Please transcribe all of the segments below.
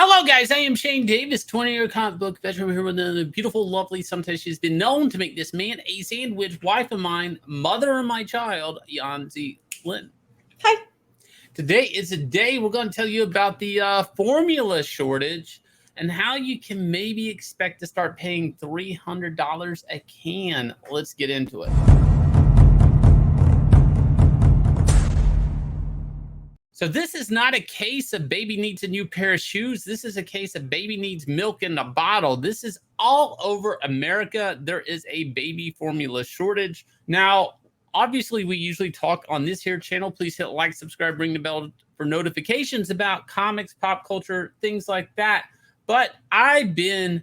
Hello, guys. I am Shane Davis, 20-year comic book veteran here with the beautiful, lovely, sometimes she's been known to make this man a sandwich, wife of mine, mother of my child, Yanzi Lynn. Hi. Today is a day we're going to tell you about the formula shortage and how you can maybe expect to start paying $300 a can. Let's get into it. So this is not a case of baby needs a new pair of shoes. This is a case of baby needs milk in a bottle. This is all over America. There is a baby formula shortage. Now, obviously, we usually talk on this here channel. Please hit like, subscribe, ring the bell for notifications about comics, pop culture, things like that. But I've been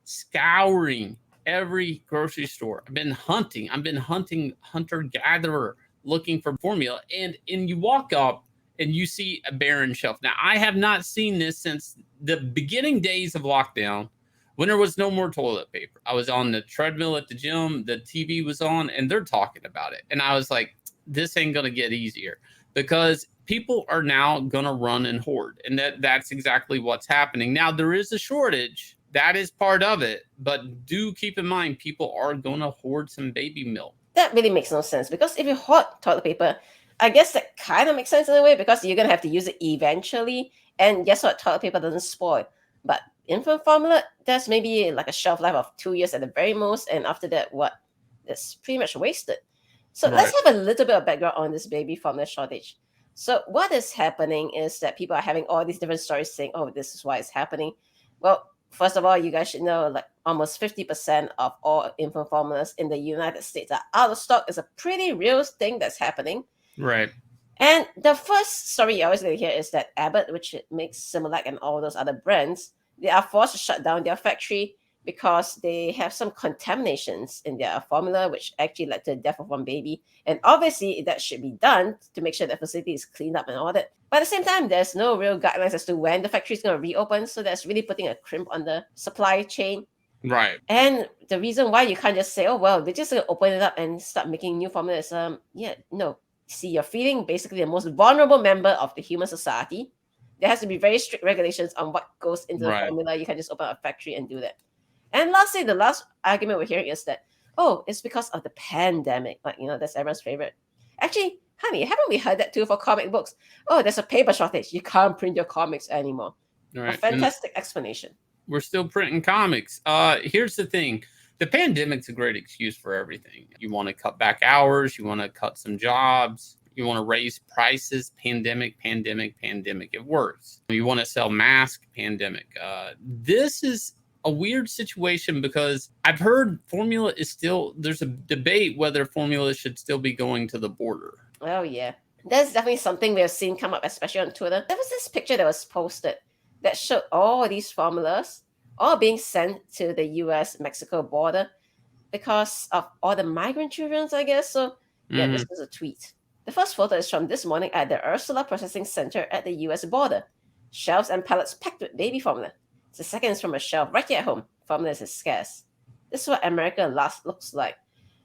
scouring every grocery store. I've been hunting. Hunter-gatherer, looking for formula. And you walk up, and you see a barren shelf. Now, I have not seen this since the beginning days of lockdown when there was no more toilet paper. I was on the treadmill at the gym, the TV was on, and they're talking about it. And I was like, this ain't going to get easier because people are now going to run and hoard. And that's exactly what's happening. Now, there is a shortage. That is part of it. But do keep in mind, people are going to hoard some baby milk. That really makes no sense because if you hoard toilet paper, I guess that kind of makes sense in a way because you're going to have to use it eventually. And guess what? Toilet paper doesn't spoil. But infant formula, there's maybe like a shelf life of 2 years at the very most. And after that, that's pretty much wasted. So let's have a little bit of background on this baby formula shortage. So what is happening is that people are having all these different stories saying, oh, this is why it's happening. Well, first of all, you guys should know like almost 50% of all infant formulas in the United States are out of stock. It's a pretty real thing that's happening. Right. And the first story you're always going to hear is that Abbott, which makes Similac and all those other brands, they are forced to shut down their factory because they have some contaminations in their formula, which actually led to the death of one baby. And obviously, that should be done to make sure the facility is cleaned up and all that. But at the same time, there's no real guidelines as to when the factory is going to reopen. So that's really putting a crimp on the supply chain. Right. And the reason why you can't just say, oh, well, they're just going to open it up and start making new formulas. No. See, you're feeding basically the most vulnerable member of the human society. There has to be very strict regulations on what goes into the formula. You can just open a factory and do that. And lastly, the last argument we're hearing is that, oh, it's because of the pandemic. Like, that's everyone's favorite. Actually, honey, haven't we heard that too for comic books? Oh, there's a paper shortage. You can't print your comics anymore. Right. A fantastic explanation. We're still printing comics. Here's the thing. The pandemic's a great excuse for everything. You want to cut back hours. You want to cut some jobs. You want to raise prices. Pandemic. It works. You want to sell masks. Pandemic. This is a weird situation because I've heard formula is still, there's a debate whether formula should still be going to the border. Oh, yeah. That's definitely something we have seen come up, especially on Twitter. There was this picture that was posted that showed all these formulas all being sent to the US-Mexico border because of all the migrant children, I guess. So, yeah, This is a tweet. The first photo is from this morning at the Ursula Processing Center at the US border. Shelves and pallets packed with baby formula. The second is from a shelf right here at home. Formula is scarce. This is what America looks like.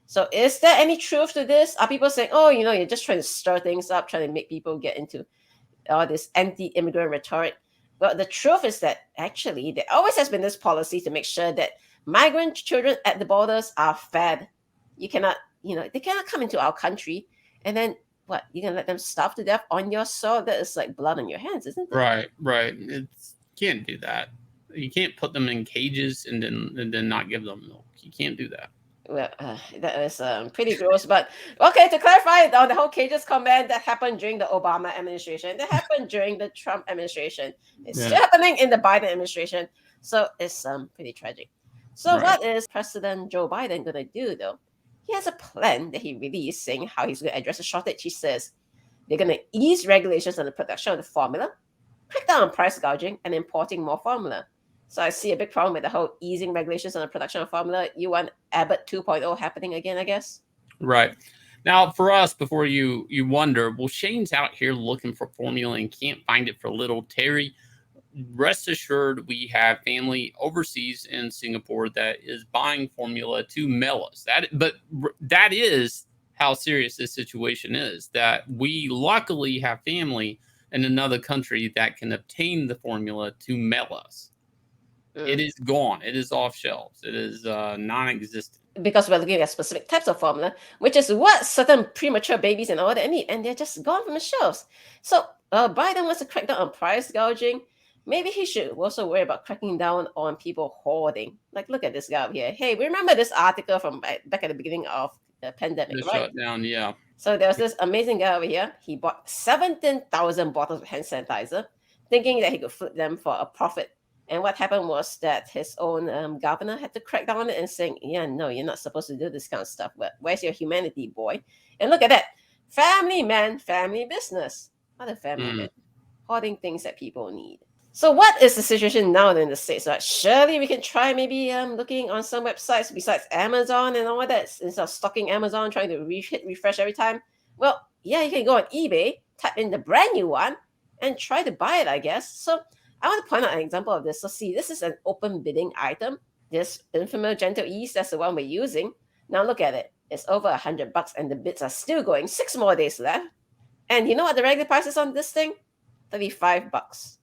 So is there any truth to this? Are people saying, oh, you're just trying to stir things up, trying to make people get into all this anti-immigrant rhetoric? Well, the truth is that actually there always has been this policy to make sure that migrant children at the borders are fed. You cannot, they cannot come into our country and then what? You're going to let them starve to death on your soil? That is like blood on your hands, isn't it? Right. You can't do that. You can't put them in cages and then not give them milk. You can't do that. Well, that is pretty gross. But okay, to clarify on the whole cages comment, that happened during the Obama administration. That happened during the Trump administration. It's still happening in the Biden administration. So it's pretty tragic. So what is President Joe Biden going to do, though? He has a plan that he released saying how he's going to address the shortage. He says they're going to ease regulations on the production of the formula, crack down on price gouging, and importing more formula. So I see a big problem with the whole easing regulations on the production of formula. You want Abbott 2.0 happening again, I guess? Right. Now, for us, before you wonder, well, Shane's out here looking for formula and can't find it for little Terry. Rest assured, we have family overseas in Singapore that is buying formula to mail us. But that is how serious this situation is, that we luckily have family in another country that can obtain the formula to mail us. It is gone. It is off shelves. It is non-existent. Because we're looking at specific types of formula, which is what certain premature babies and all that need, and they're just gone from the shelves. So Biden wants to crack down on price gouging. Maybe he should also worry about cracking down on people hoarding. Like, look at this guy over here. Hey, we remember this article from back at the beginning of the pandemic, The right? shutdown, yeah. So there was this amazing guy over here. He bought 17,000 bottles of hand sanitizer, thinking that he could flip them for a profit. And what happened was that his own governor had to crack down on it and saying, yeah, no, you're not supposed to do this kind of stuff. But where's your humanity, boy? And look at that. Family man, family business. What a family man. Hoarding things that people need. So what is the situation now in the States? Right? Surely we can try maybe looking on some websites besides Amazon and all that, instead of stalking Amazon, trying to hit refresh every time. Well, yeah, you can go on eBay, type in the brand new one, and try to buy it, I guess. So I want to point out an example of this. So see, this is an open bidding item. This infamous Gentle Ease, that's the one we're using. Now look at it. It's over $100 and the bids are still going. 6 more days left. And you know what the regular price is on this thing? $35.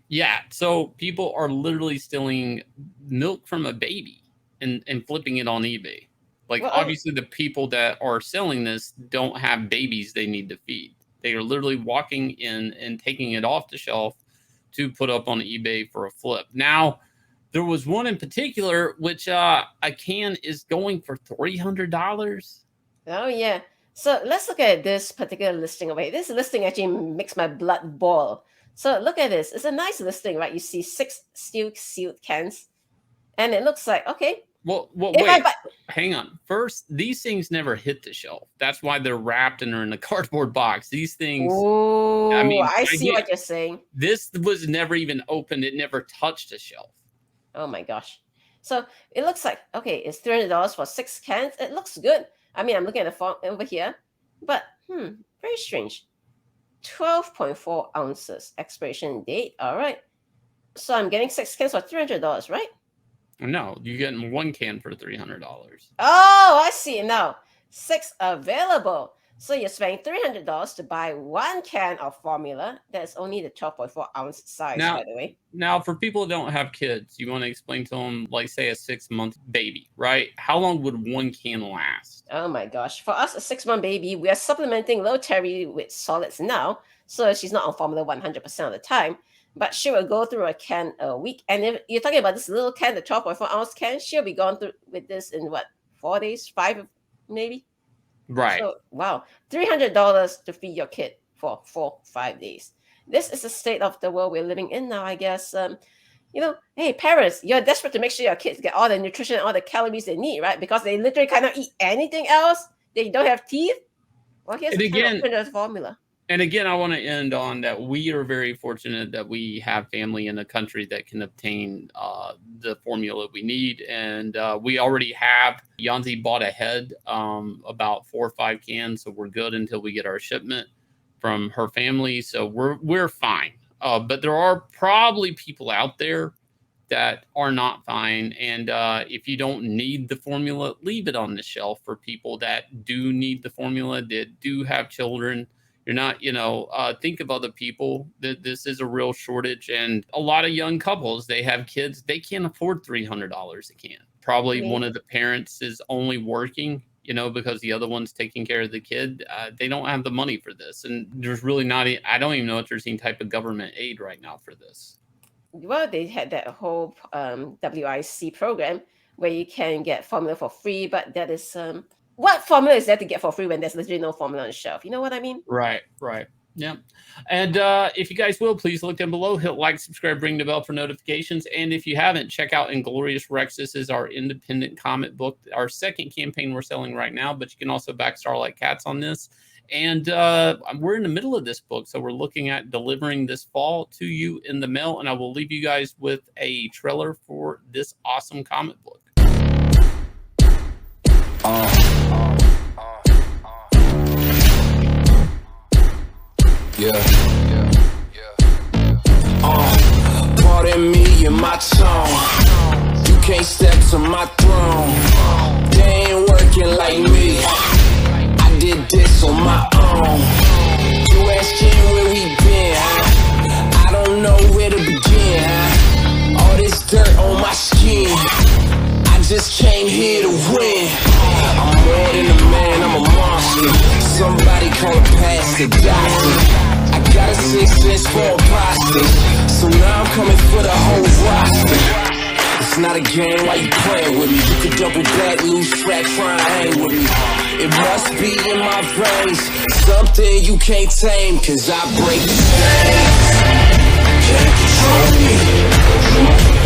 Yeah, so people are literally stealing milk from a baby and flipping it on eBay. Like, well, obviously the people that are selling this don't have babies they need to feed. They are literally walking in and taking it off the shelf to put up on eBay for a flip. Now, there was one in particular, which a can is going for $300. Oh, yeah. So let's look at this particular listing over here. This listing actually makes my blood boil. So look at this. It's a nice listing, right? You see 6 steel sealed cans. And it looks like, okay. Well wait, hang on. First, these things never hit the shelf. That's why they're wrapped and are in a cardboard box. These things, oh, I see what you're saying. This was never even opened. It never touched a shelf. Oh my gosh. So it looks like, okay, it's $300 for 6 cans. It looks good. I mean, I'm looking at the font over here, but very strange. 12.4 ounces expiration date. All right. So I'm getting 6 cans for $300, right? No, you're getting 1 can for $300. Oh, I see now. 6 available. So you're spending $300 to buy 1 can of formula. That's only the 12.4 ounce size, by the way. Now, for people who don't have kids, you want to explain to them, like, say, a 6-month baby, right? How long would 1 can last? Oh my gosh. For us, a 6-month baby, we are supplementing little Terry with solids now. So she's not on formula 100% of the time. But she will go through a can a week. And if you're talking about this little can, the 12.4 ounce can, she'll be gone through with this in what, 4 days, 5 maybe? Right. So, wow. $300 to feed your kid for 4-5 days. This is the state of the world we're living in now, I guess. Hey, parents, you're desperate to make sure your kids get all the nutrition, all the calories they need, right? Because they literally cannot eat anything else. They don't have teeth. Well, here's the formula. And again, I want to end on that we are very fortunate that we have family in a country that can obtain the formula we need. And we already have, Yanzi bought ahead about 4 or 5 cans. So we're good until we get our shipment from her family. So we're fine. But there are probably people out there that are not fine. And if you don't need the formula, leave it on the shelf for people that do need the formula, that do have children. You're not, think of other people. That this is a real shortage. And a lot of young couples, they have kids, they can't afford $300 a can. Probably one of the parents is only working, because the other one's taking care of the kid. They don't have the money for this. And there's really not, I don't even know if there's any type of government aid right now for this. Well, they had that whole WIC program where you can get formula for free, but that is... what formula is there to get for free when there's literally no formula on the shelf? You know what I mean? Right. Yeah. And if you guys will, please look down below, hit like, subscribe, ring the bell for notifications. And if you haven't, check out Inglorious Rex. This is our independent comic book, our second campaign we're selling right now, but you can also back Starlight Cats on this. And we're in the middle of this book, so we're looking at delivering this fall to you in the mail. And I will leave you guys with a trailer for this awesome comic book. Pardon me and my tone. You can't step to my throne. They ain't working like me. I did did this on my own. You asking where we been, huh? I don't know where to begin, huh? All this dirt on my skin, I just came here to win. I'm more than a man, I'm a monster. Somebody call a pastor, doctor. I got a 6 cents for a pasta, so now I'm coming for the whole roster. It's not a game, why you playing with me? You could double back, lose track, try and hang with me. It must be in my veins, something you can't tame, cause I break the chains. Can't control me.